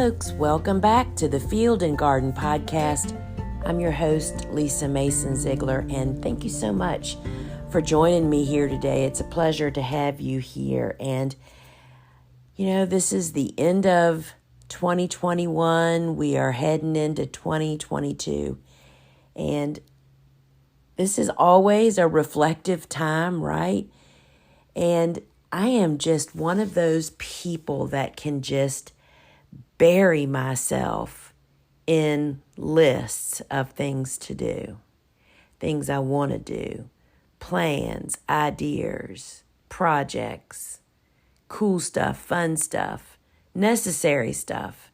folks. Welcome back to the Field and Garden Podcast. I'm your host, Lisa Mason Ziegler, and thank you so much for joining me here today. It's a pleasure to have you here. And, this is the end of 2021. We are heading into 2022. And this is always a reflective time, right? And I am just one of those people that can just bury myself in lists of things to do, things I want to do, plans, ideas, projects, cool stuff, fun stuff, necessary stuff.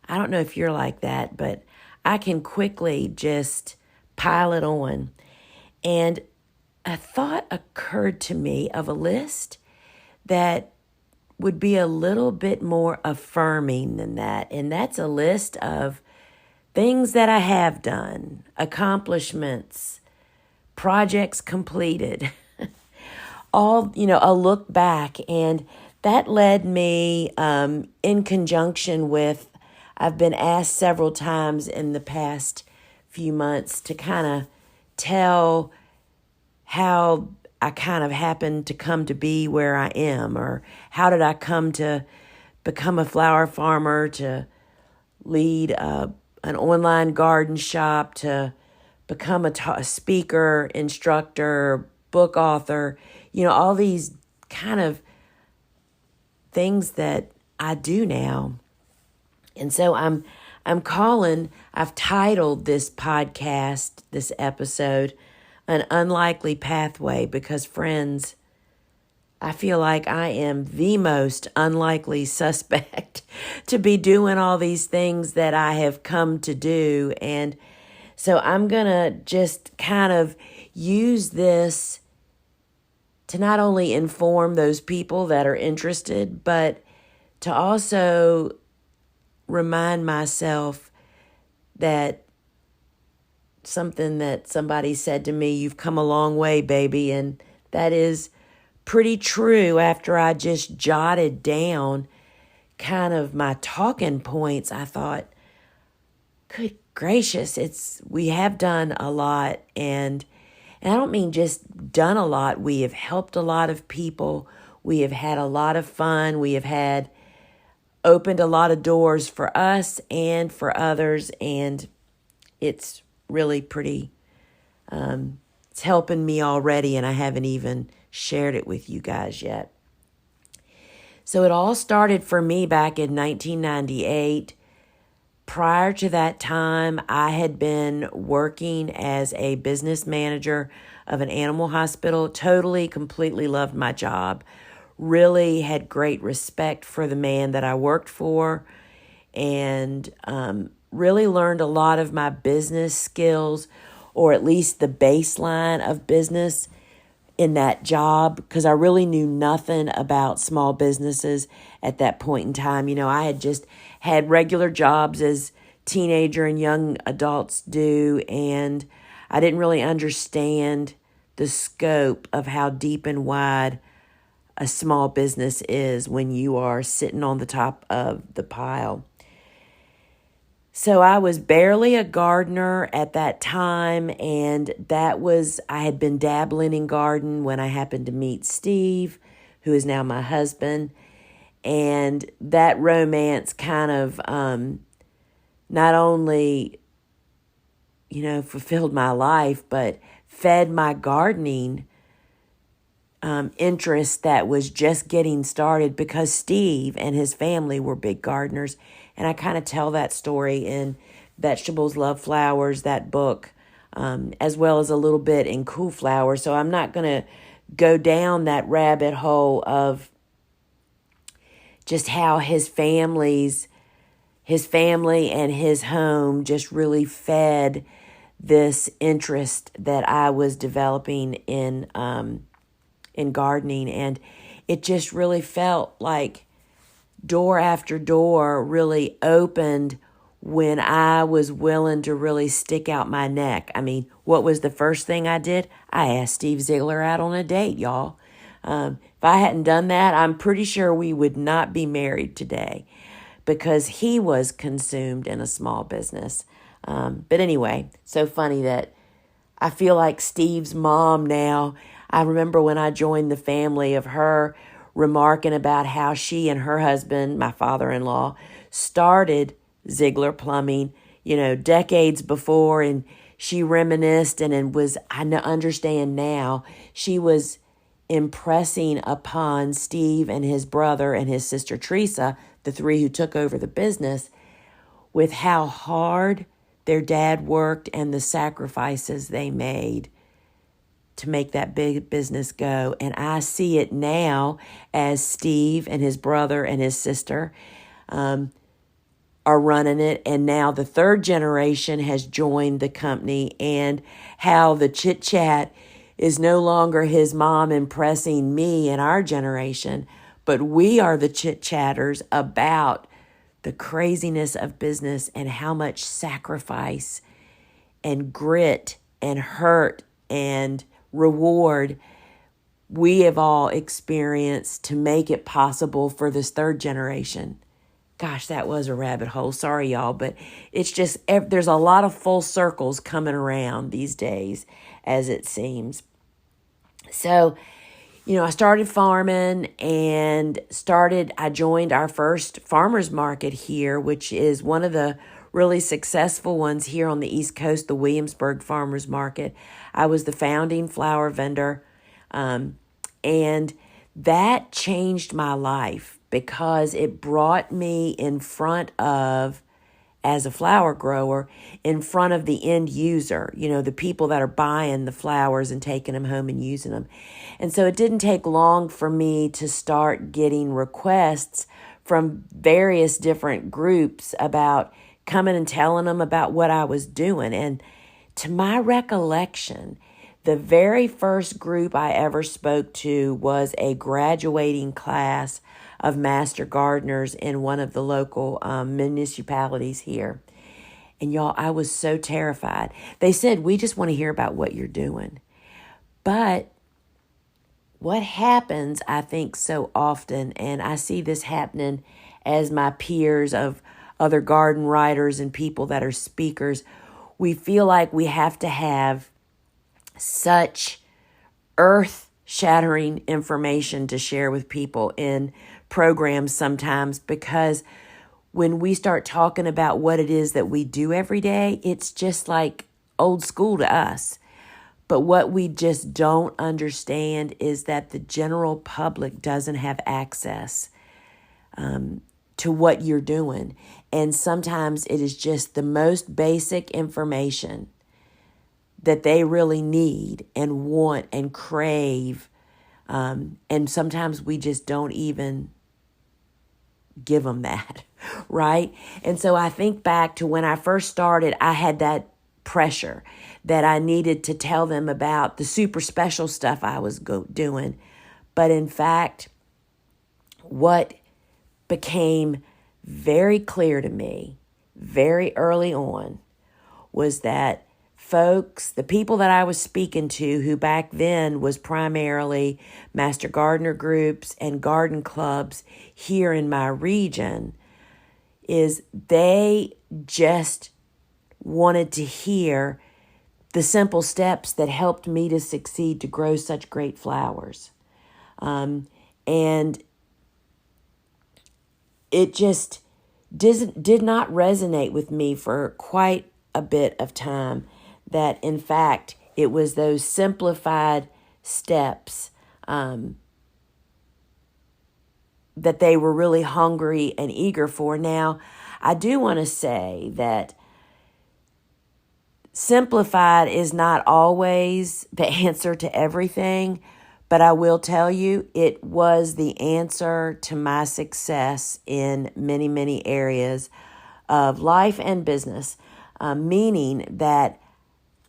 I don't know if you're like that, but I can quickly just pile it on. And a thought occurred to me of a list that would be a little bit more affirming than that. And that's a list of things that I have done, accomplishments, projects completed, all, a look back. And that led me in conjunction with, I've been asked several times in the past few months to kind of tell how I kind of happened to come to be where I am, or how did I come to become a flower farmer, to lead an online garden shop, to become a speaker, instructor, book author, all these kind of things that I do now. And so I've titled this podcast, this episode, An Unlikely Pathway, because friends, I feel like I am the most unlikely suspect to be doing all these things that I have come to do. And so I'm going to just kind of use this to not only inform those people that are interested, but to also remind myself that something that somebody said to me, you've come a long way, baby. And that is pretty true. After I just jotted down kind of my talking points, I thought, good gracious, we have done a lot. And I don't mean just done a lot. We have helped a lot of people. We have had a lot of fun. We have opened a lot of doors for us and for others. And it's really pretty, it's helping me already, and I haven't even shared it with you guys yet. So it all started for me back in 1998. Prior to that time, I had been working as a business manager of an animal hospital. Totally, completely loved my job. Really had great respect for the man that I worked for, and really learned a lot of my business skills, or at least the baseline of business in that job, because I really knew nothing about small businesses at that point in time. I had just had regular jobs as teenager and young adults do, and I didn't really understand the scope of how deep and wide a small business is when you are sitting on the top of the pile. So I was barely a gardener at that time, and I had been dabbling in garden when I happened to meet Steve, who is now my husband, and that romance kind of not only, fulfilled my life, but fed my gardening interest that was just getting started, because Steve and his family were big gardeners. And I kind of tell that story in Vegetables Love Flowers, that book, as well as a little bit in Cool Flowers. So I'm not going to go down that rabbit hole of just how his family and his home just really fed this interest that I was developing in gardening. And it just really felt like door after door really opened when I was willing to really stick out my neck. I mean, what was the first thing I did? I asked Steve Ziegler out on a date, y'all. If I hadn't done that, I'm pretty sure we would not be married today. because he was consumed in a small business. But anyway, so funny that I feel like Steve's mom now. I remember when I joined the family of her remarking about how she and her husband, my father-in-law, started Ziegler Plumbing, decades before, and she reminisced and was, I understand now, she was impressing upon Steve and his brother and his sister Teresa, the three who took over the business, with how hard their dad worked and the sacrifices they made to make that big business go. And I see it now as Steve and his brother and his sister are running it. And now the third generation has joined the company, and how the chit chat is no longer his mom impressing me and our generation, but we are the chit chatters about the craziness of business and how much sacrifice and grit and hurt and reward we have all experienced to make it possible for this third generation. Gosh, that was a rabbit hole. Sorry, y'all, but it's just, there's a lot of full circles coming around these days, as it seems. So, I started farming and I joined our first farmers market here, which is one of the really successful ones here on the East Coast, the Williamsburg Farmers Market. I was the founding flower vendor, and that changed my life because it brought me in front of, as a flower grower, in front of the end user, the people that are buying the flowers and taking them home and using them. And so it didn't take long for me to start getting requests from various different groups about coming and telling them about what I was doing. And to my recollection, the very first group I ever spoke to was a graduating class of master gardeners in one of the local municipalities here. And y'all, I was so terrified. They said, we just want to hear about what you're doing. But what happens, I think, so often, and I see this happening as my peers of other garden writers and people that are speakers, we feel like we have to have such earth-shattering information to share with people in programs sometimes, because when we start talking about what it is that we do every day, it's just like old school to us. But what we just don't understand is that the general public doesn't have access to what you're doing. And sometimes it is just the most basic information that they really need and want and crave. And sometimes we just don't even give them that, right? And so I think back to when I first started, I had that pressure that I needed to tell them about the super special stuff I was doing. But in fact, what became very clear to me very early on was that folks, the people that I was speaking to, who back then was primarily master gardener groups and garden clubs here in my region, is they just wanted to hear the simple steps that helped me to succeed to grow such great flowers. And it just did not resonate with me for quite a bit of time, that in fact it was those simplified steps that they were really hungry and eager for. Now, I do want to say that simplified is not always the answer to everything, but I will tell you it was the answer to my success in many, many areas of life and business, meaning that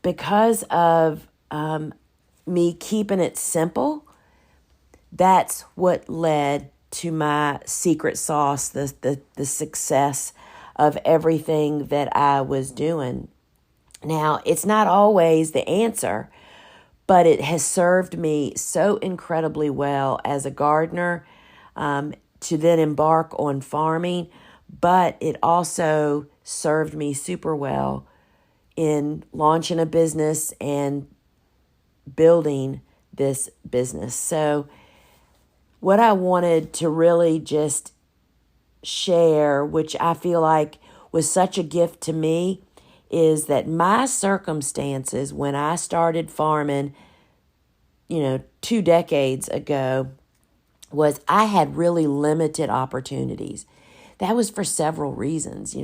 because of me keeping it simple, that's what led to my secret sauce, the success of everything that I was doing. Now, it's not always the answer, but it has served me so incredibly well as a gardener to then embark on farming, but it also served me super well in launching a business and building this business. So what I wanted to really just share, which I feel like was such a gift to me, is that my circumstances when I started farming, 2 decades ago, was I had really limited opportunities. That was for several reasons.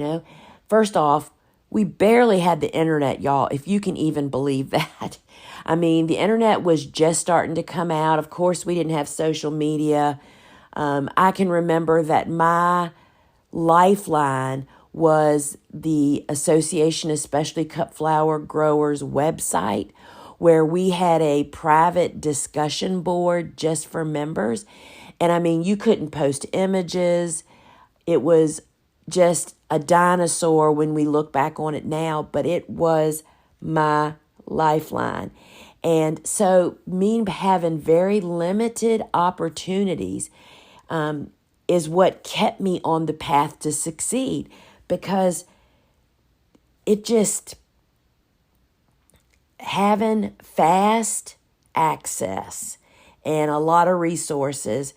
First off, we barely had the internet, y'all, if you can even believe that. I mean, the internet was just starting to come out. Of course, we didn't have social media. I can remember that my lifeline was the Association of Specialty Cut Flower Growers website, where we had a private discussion board just for members. And I mean, you couldn't post images. It was just a dinosaur when we look back on it now, but it was my lifeline. And so me having very limited opportunities is what kept me on the path to succeed, because it just, having fast access and a lot of resources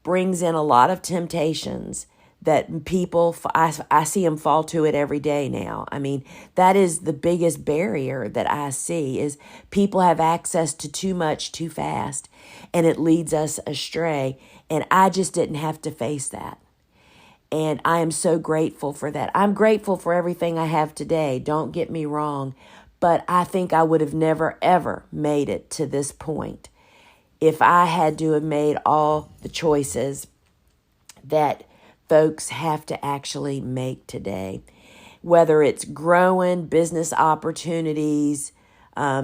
brings in a lot of temptations that people, I see them fall to it every day now. I mean, that is the biggest barrier that I see, is people have access to too much too fast, and it leads us astray. And I just didn't have to face that. And I am so grateful for that. I'm grateful for everything I have today. Don't get me wrong. But I think I would have never, ever made it to this point if I had to have made all the choices that folks have to actually make today. Whether it's growing business opportunities,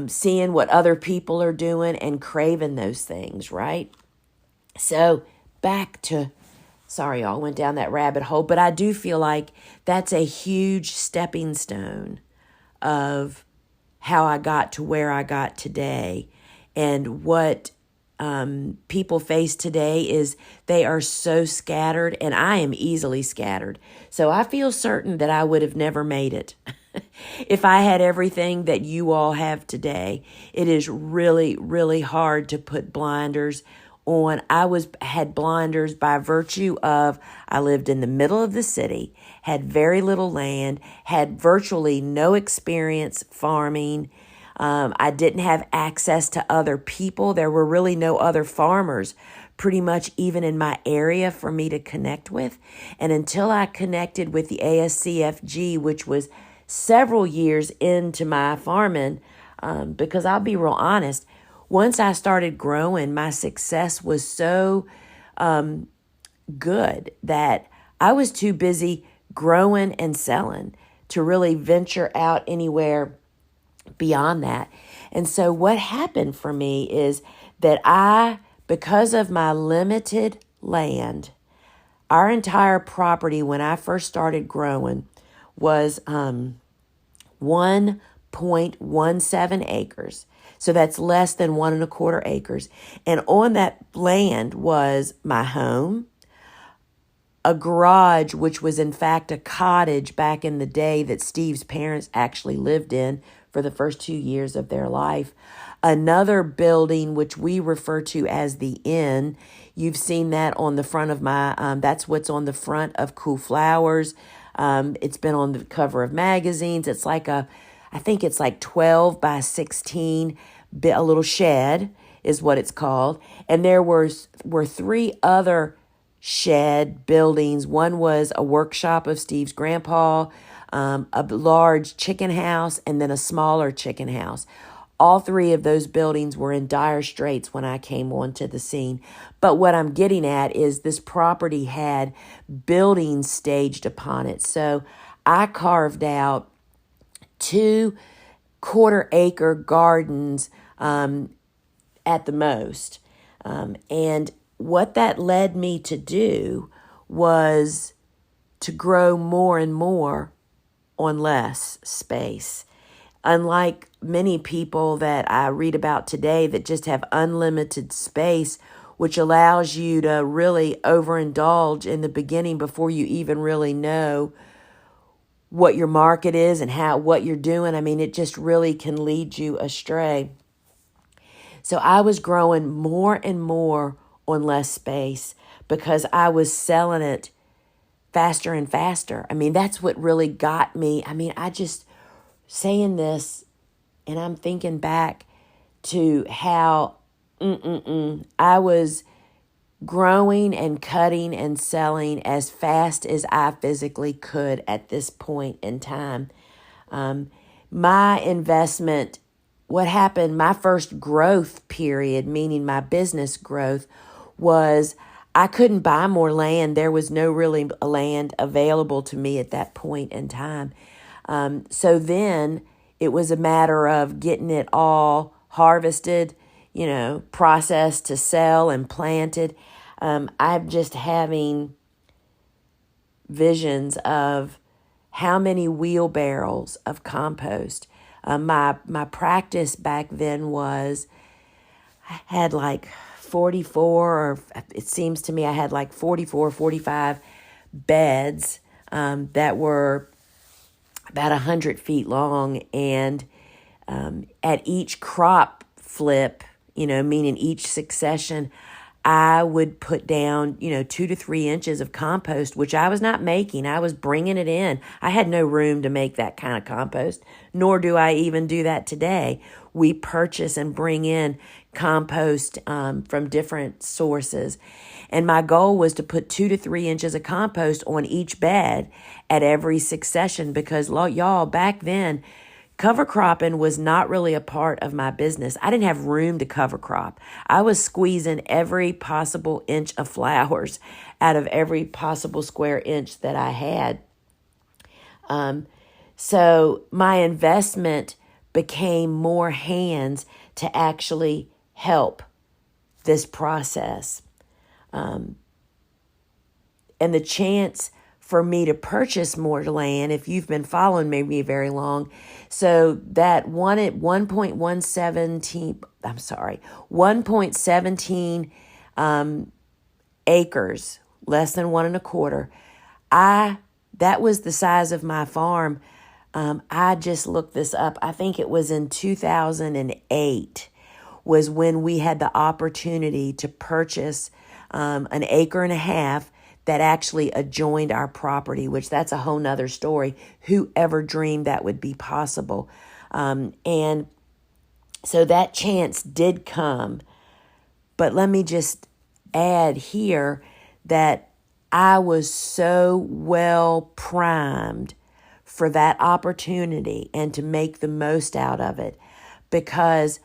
seeing what other people are doing and craving those things, right? So back to, sorry, y'all, went down that rabbit hole, but I do feel like that's a huge stepping stone of how I got to where I got today. And what people face today is they are so scattered, and I am easily scattered. So I feel certain that I would have never made it if I had everything that you all have today. It is really, really hard to put blinders on. Had blinders by virtue of I lived in the middle of the city, had very little land, had virtually no experience farming. I didn't have access to other people. There were really no other farmers, pretty much even in my area, for me to connect with. And until I connected with the ASCFG, which was several years into my farming, because I'll be real honest, once I started growing, my success was so good that I was too busy growing and selling to really venture out anywhere beyond that. And so what happened for me is that because of my limited land, our entire property when I first started growing was 1.17 acres. So that's less than 1.25 acres. And on that land was my home, a garage, which was in fact a cottage back in the day that Steve's parents actually lived in for the first 2 years of their life. Another building, which we refer to as the inn. You've seen that on the front of that's what's on the front of Cool Flowers. It's been on the cover of magazines. It's like I think it's like 12 by 16, a little shed is what it's called. And there were 3 other shed buildings. One was a workshop of Steve's grandpa, a large chicken house, and then a smaller chicken house. All 3 of those buildings were in dire straits when I came onto the scene. But what I'm getting at is this property had buildings staged upon it. So I carved out 2 quarter-acre gardens at the most. And what that led me to do was to grow more and more on less space. Unlike many people that I read about today that just have unlimited space, which allows you to really overindulge in the beginning before you even really know what your market is and what you're doing. I mean, it just really can lead you astray. So I was growing more and more on less space because I was selling it faster and faster. I mean, that's what really got me. I mean, I just saying this and I'm thinking back to how I was growing and cutting and selling as fast as I physically could at this point in time. My investment, what happened, my first growth period, meaning my business growth, was I couldn't buy more land. There was no really land available to me at that point in time. So then it was a matter of getting it all harvested, processed to sell and planted. I'm just having visions of how many wheelbarrows of compost. My practice back then was I had like 44, or it seems to me I had like 44, 45 beds that were about 100 feet long. And at each crop flip, meaning each succession, I would put down, 2 to 3 inches of compost, which I was not making. I was bringing it in. I had no room to make that kind of compost, nor do I even do that today. We purchase and bring in compost from different sources. And my goal was to put 2 to 3 inches of compost on each bed at every succession because, y'all, back then, cover cropping was not really a part of my business. I didn't have room to cover crop. I was squeezing every possible inch of flowers out of every possible square inch that I had. So my investment became more hands to actually help this process. And the chance for me to purchase more land, if you've been following me very long, so that 1.17 acres, less than 1.25. That was the size of my farm. I just looked this up. I think it was in 2008 was when we had the opportunity to purchase an 1.5 acres that actually adjoined our property, which that's a whole nother story. Whoever dreamed that would be possible? And so that chance did come. But let me just add here that I was so well primed for that opportunity and to make the most out of it because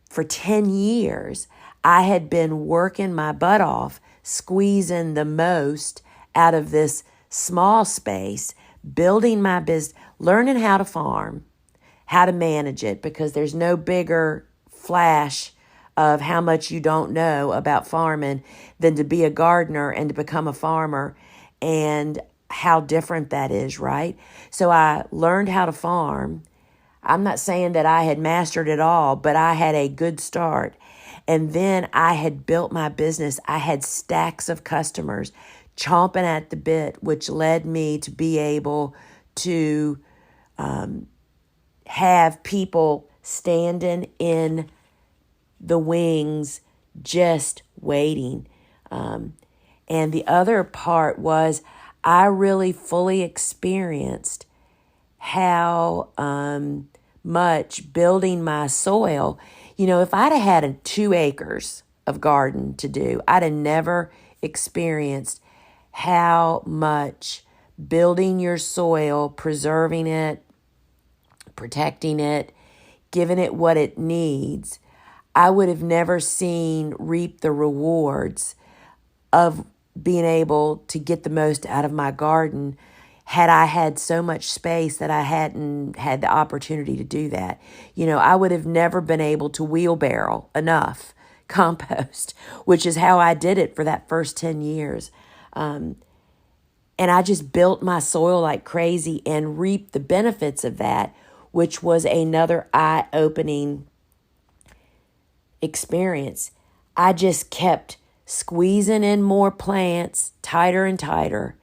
for 10 years, I had been working my butt off, squeezing the most out of this small space, building my business, learning how to farm, how to manage it, because there's no bigger flash of how much you don't know about farming than to be a gardener and to become a farmer and how different that is, right? So I learned how to farm. I'm not saying that I had mastered it all, but I had a good start. And then I had built my business. I had stacks of customers chomping at the bit, which led me to be able to have people standing in the wings just waiting. And the other part was I really fully experienced how much building my soil. If I'd have had 2 acres of garden to do, I'd have never experienced how much building your soil, preserving it, protecting it, giving it what it needs. I would have never reap the rewards of being able to get the most out of my garden had I had so much space that I hadn't had the opportunity to do that. I would have never been able to wheelbarrow enough compost, which is how I did it for that first 10 years. And I just built my soil like crazy and reaped the benefits of that, which was another eye-opening experience. I just kept squeezing in more plants, tighter and tighter,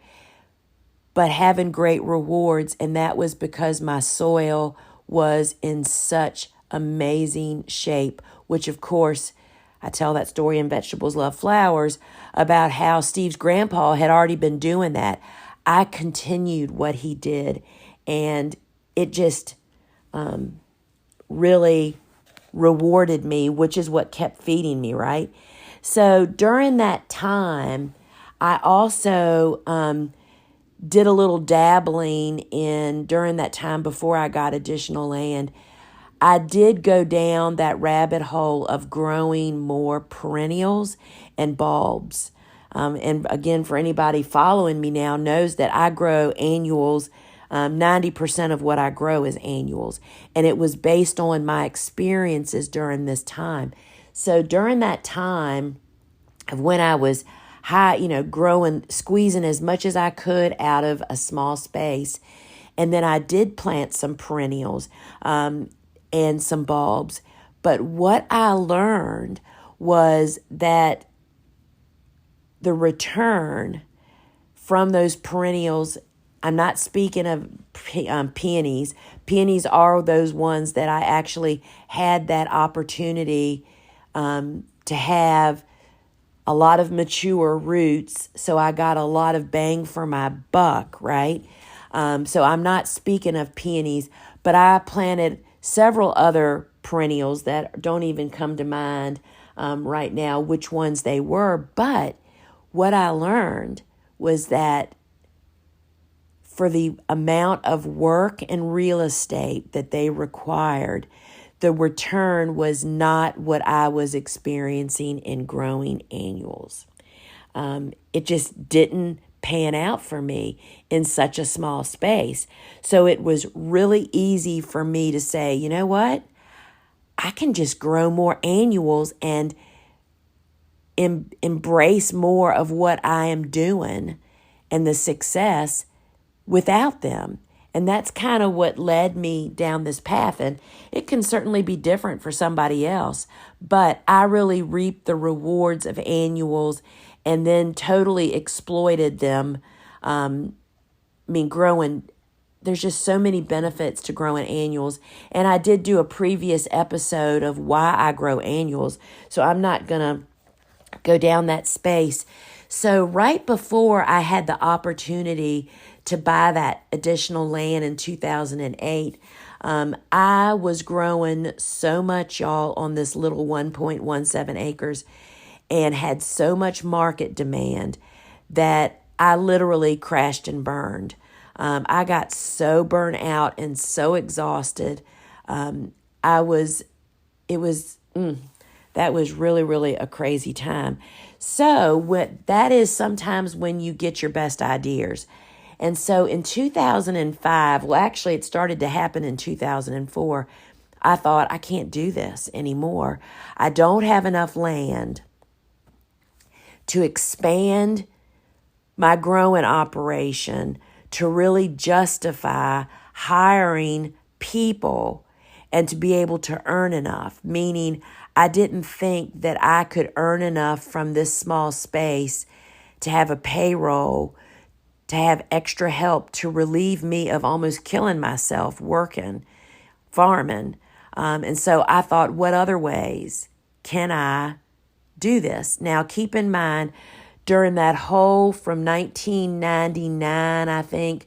but having great rewards. And that was because my soil was in such amazing shape, which of course, I tell that story in Vegetables Love Flowers about how Steve's grandpa had already been doing that. I continued what he did, and it just really rewarded me, which is what kept feeding me, right? So during that time, I also did a little dabbling during that time before I got additional land. I did go down that rabbit hole of growing more perennials and bulbs. And again, for anybody following me now knows that I grow annuals. 90% of what I grow is annuals. And it was based on my experiences during this time. So during that time of when I was growing, squeezing as much as I could out of a small space. And then I did plant some perennials and some bulbs. But what I learned was that the return from those perennials, I'm not speaking of peonies. Peonies are those ones that I actually had that opportunity to have a lot of mature roots, so I got a lot of bang for my buck, right? So I'm not speaking of peonies, but I planted several other perennials that don't even come to mind right now which ones they were. But what I learned was that for the amount of work and real estate that they required, the return was not what I was experiencing in growing annuals. It just didn't pan out for me in such a small space. So it was really easy for me to say, you know what? I can just grow more annuals and embrace more of what I am doing and the success without them. And that's kind of what led me down this path. And it can certainly be different for somebody else. But I really reaped the rewards of annuals and then totally exploited them. Growing, there's just so many benefits to growing annuals. And I did do a previous episode of why I grow annuals. So I'm not going to go down that space. So right before I had the opportunity to buy that additional land in 2008, I was growing so much, y'all, on this little 1.17 acres and had so much market demand that I literally crashed and burned. I got so burnt out and so exhausted. That was really, really a crazy time. So that is sometimes when you get your best ideas. And so in 2005, well, actually it started to happen in 2004, I thought, I can't do this anymore. I don't have enough land to expand my growing operation to really justify hiring people and to be able to earn enough, meaning I didn't think that I could earn enough from this small space to have a payroll, to have extra help to relieve me of almost killing myself working, farming. And so I thought, what other ways can I do this? Now, keep in mind, during that whole from 1999, I think,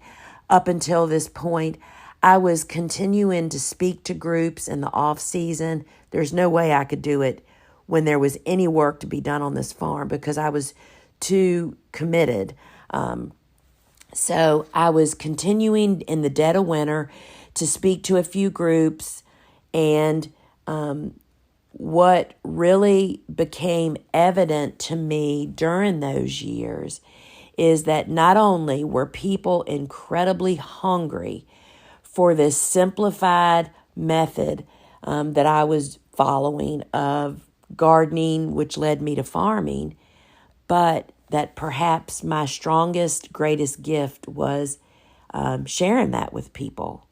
up until this point, I was continuing to speak to groups in the off season. There's no way I could do it when there was any work to be done on this farm because I was too committed. So I was continuing in the dead of winter to speak to a few groups, and what really became evident to me during those years is that not only were people incredibly hungry for this simplified method that I was following of gardening, which led me to farming, but that perhaps my strongest, greatest gift was sharing that with people,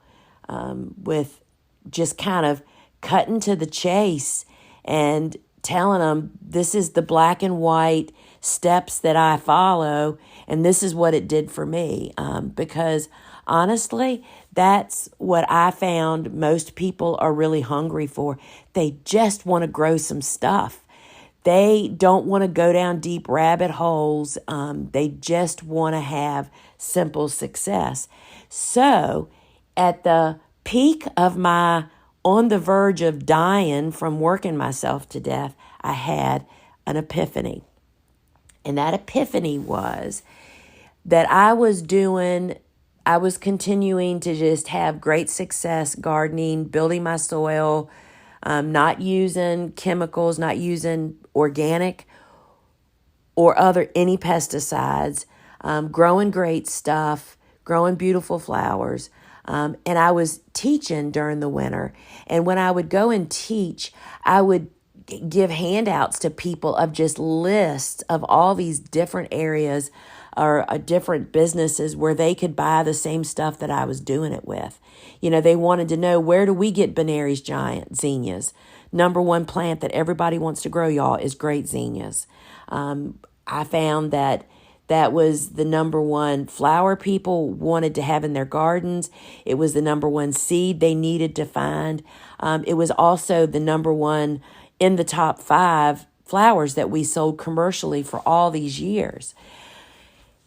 with just kind of cutting to the chase and telling them this is the black and white steps that I follow, and this is what it did for me. Because honestly, that's what I found most people are really hungry for. They just want to grow some stuff. They don't want to go down deep rabbit holes. They just want to have simple success. So at the peak of my on the verge of dying from working myself to death, I had an epiphany. And that epiphany was that I was continuing to just have great success gardening, building my soil, not using chemicals, not using organic or any pesticides, growing great stuff, growing beautiful flowers. And I was teaching during the winter. And when I would go and teach, I would give handouts to people of just lists of all these different areas or different businesses where they could buy the same stuff that I was doing it with. They wanted to know, where do we get Benary's giant zinnias? Number one plant that everybody wants to grow, y'all, is great zinnias. I found that was the number one flower people wanted to have in their gardens. It was the number one seed they needed to find. It was also the number one in the top 5 flowers that we sold commercially for all these years.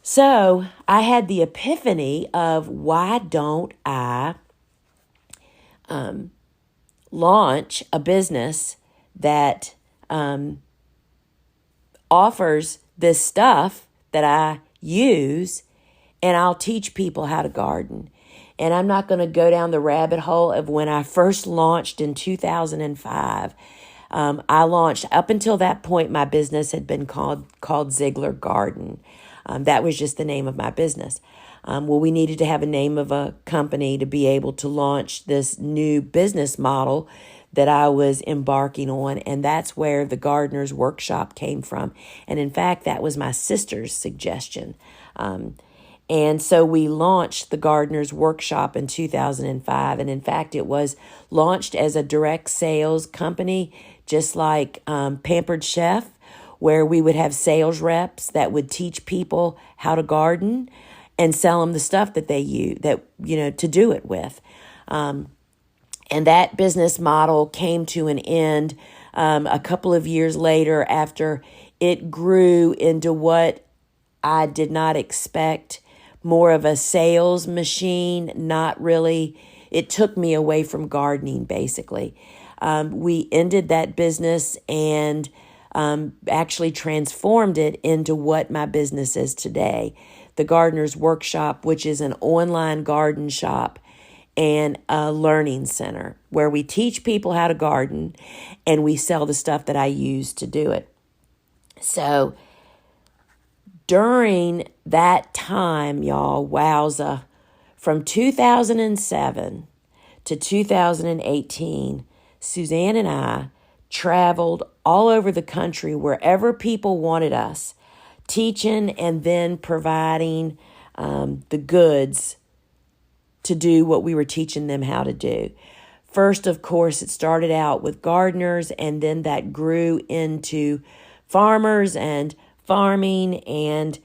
So I had the epiphany of, why don't I launch a business that offers this stuff that I use, and I'll teach people how to garden. And I'm not going to go down the rabbit hole of when I first launched in 2005. I launched, up until that point, my business had been called Ziegler Garden. That was just the name of my business. We needed to have a name of a company to be able to launch this new business model that I was embarking on, and that's where the Gardener's Workshop came from. And in fact, that was my sister's suggestion. And so we launched the Gardener's Workshop in 2005, and in fact, it was launched as a direct sales company, just like Pampered Chef, where we would have sales reps that would teach people how to garden and sell them the stuff that they use, to do it with. And that business model came to an end a couple of years later, after it grew into what I did not expect, more of a sales machine, not really. It took me away from gardening, basically. We ended that business and actually transformed it into what my business is today. The Gardener's Workshop, which is an online garden shop and a learning center where we teach people how to garden and we sell the stuff that I use to do it. So during that time, y'all, wowza, from 2007 to 2018, Suzanne and I traveled all over the country, wherever people wanted us, teaching and then providing the goods to do what we were teaching them how to do. First, of course, it started out with gardeners, and then that grew into farmers and farming, and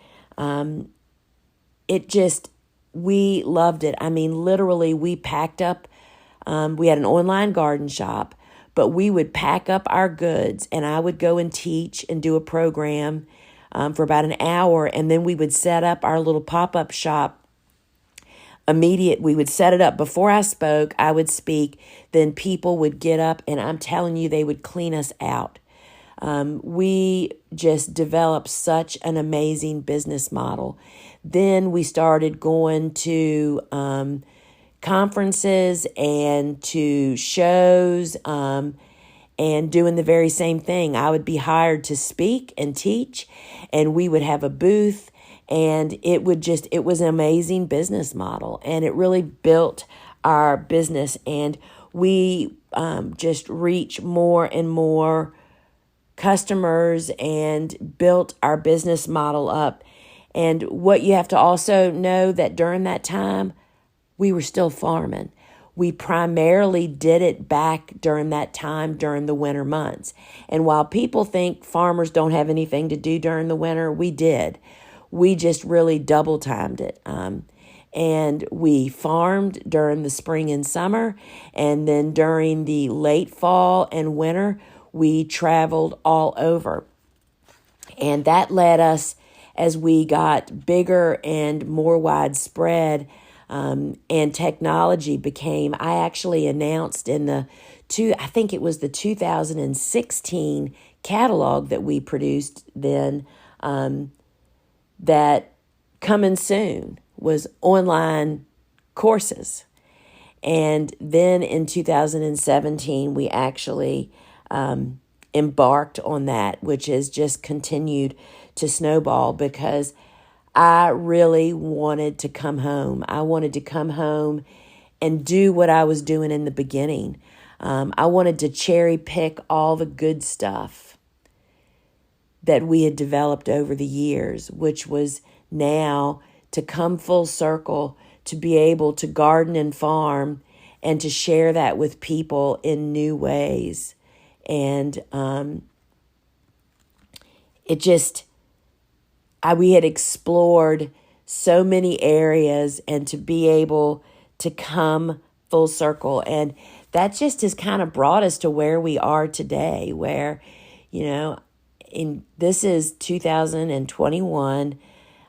we loved it. I mean, literally, we packed up, we had an online garden shop, but we would pack up our goods, and I would go and teach and do a program for about an hour, and then we would set up our little pop-up shop. We would set it up. Before I spoke, I would speak, then people would get up, and I'm telling you, they would clean us out. We just developed such an amazing business model. Then we started going to conferences and to shows and doing the very same thing. I would be hired to speak and teach, and we would have a booth, and it was an amazing business model, and it really built our business, and we just reached more and more customers and built our business model up. And what you have to also know, that during that time, we were still farming. we primarily did it back during that time during the winter months. And while people think farmers don't have anything to do during the winter, we did. We just really double timed it. And we farmed during the spring and summer. And then during the late fall and winter, we traveled all over. And that led us, as we got bigger and more widespread, and technology became, I actually announced in I think it was the 2016 catalog that we produced then, that coming soon was online courses. And then in 2017, we actually embarked on that, which has just continued to snowball, because I really wanted to come home. I wanted to come home and do what I was doing in the beginning. I wanted to cherry pick all the good stuff that we had developed over the years, which was now to come full circle, to be able to garden and farm and to share that with people in new ways. And we had explored so many areas, and to be able to come full circle. And that just has kind of brought us to where we are today, where, this is 2021.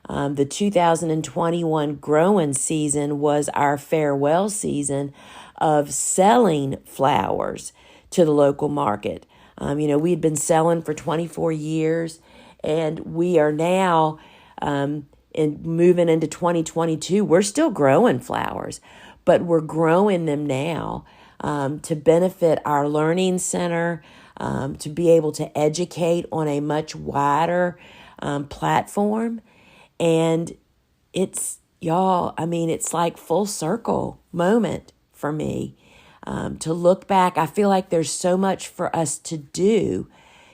The 2021 growing season was our farewell season of selling flowers to the local market. We'd been selling for 24 years, and we are now moving into 2022. We're still growing flowers, but we're growing them now to benefit our learning center, to be able to educate on a much wider platform. And it's like full circle moment for me. To look back, I feel like there's so much for us to do.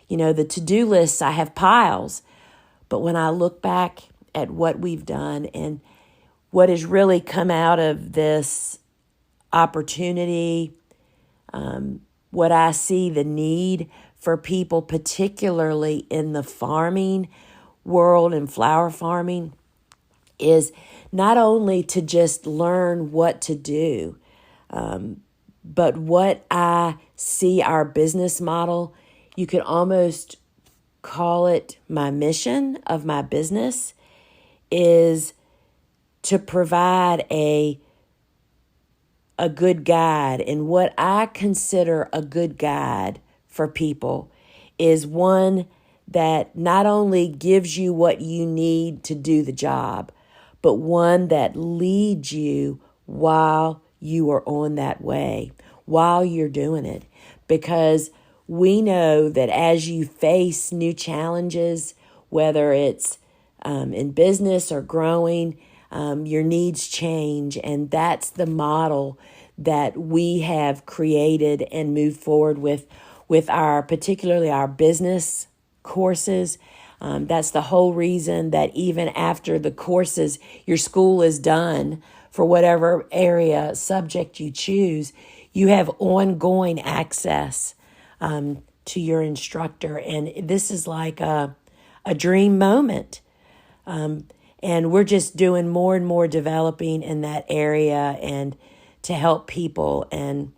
The to-do lists, I have piles. But when I look back at what we've done and what has really come out of this opportunity, what I see the need for people, particularly in the farming world and flower farming, is not only to just learn what to do, but what I see our business model, you could almost call it my mission of my business, is to provide a good guide. And what I consider a good guide for people is one that not only gives you what you need to do the job, but one that leads you while you are on that way, while you're doing it. Because we know that as you face new challenges, whether it's in business or growing, your needs change. And that's the model that we have created and moved forward with particularly our business courses. That's the whole reason that even after the courses, your school is done for whatever area, subject you choose, you have ongoing access to your instructor. And this is like a dream moment. And we're just doing more and more developing in that area and to help people. And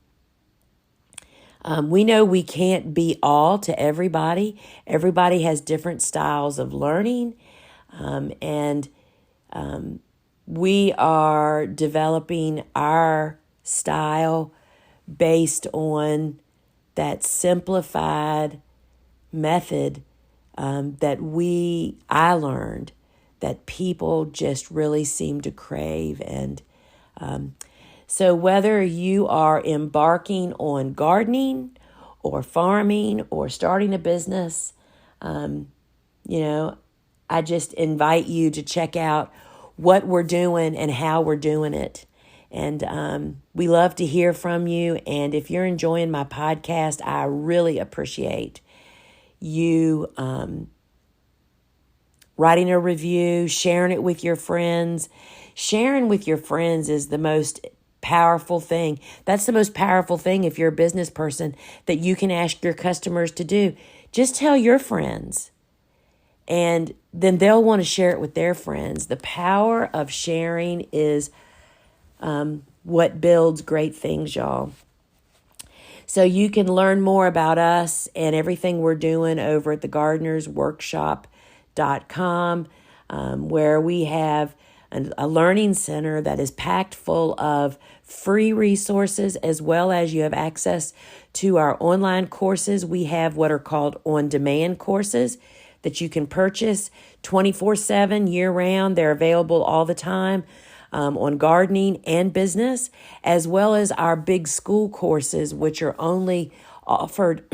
we know we can't be all to everybody. Everybody has different styles of learning. And we are developing our style based on that simplified method that I learned that people just really seem to crave. And so whether you are embarking on gardening or farming or starting a business, I just invite you to check out what we're doing and how we're doing it. And we love to hear from you. And if you're enjoying my podcast, I really appreciate you writing a review, sharing it with your friends. Sharing with your friends is the most powerful thing. That's the most powerful thing if you're a business person that you can ask your customers to do. Just tell your friends, and then they'll want to share it with their friends. The power of sharing is what builds great things, y'all. So you can learn more about us and everything we're doing over at thegardenersworkshop.com, where we have a learning center that is packed full of free resources, as well as you have access to our online courses. We have what are called on-demand courses that you can purchase 24/7, year-round. They're available all the time. On gardening and business, as well as our big school courses, which are only offered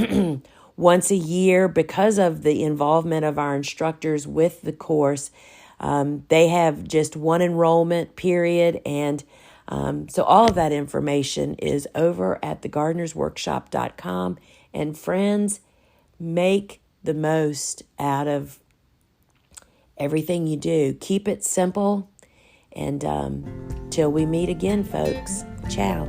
once a year because of the involvement of our instructors with the course. They have just one enrollment period, and so all of that information is over at thegardenersworkshop.com. And friends, make the most out of everything you do. Keep it simple. And till we meet again, folks, ciao.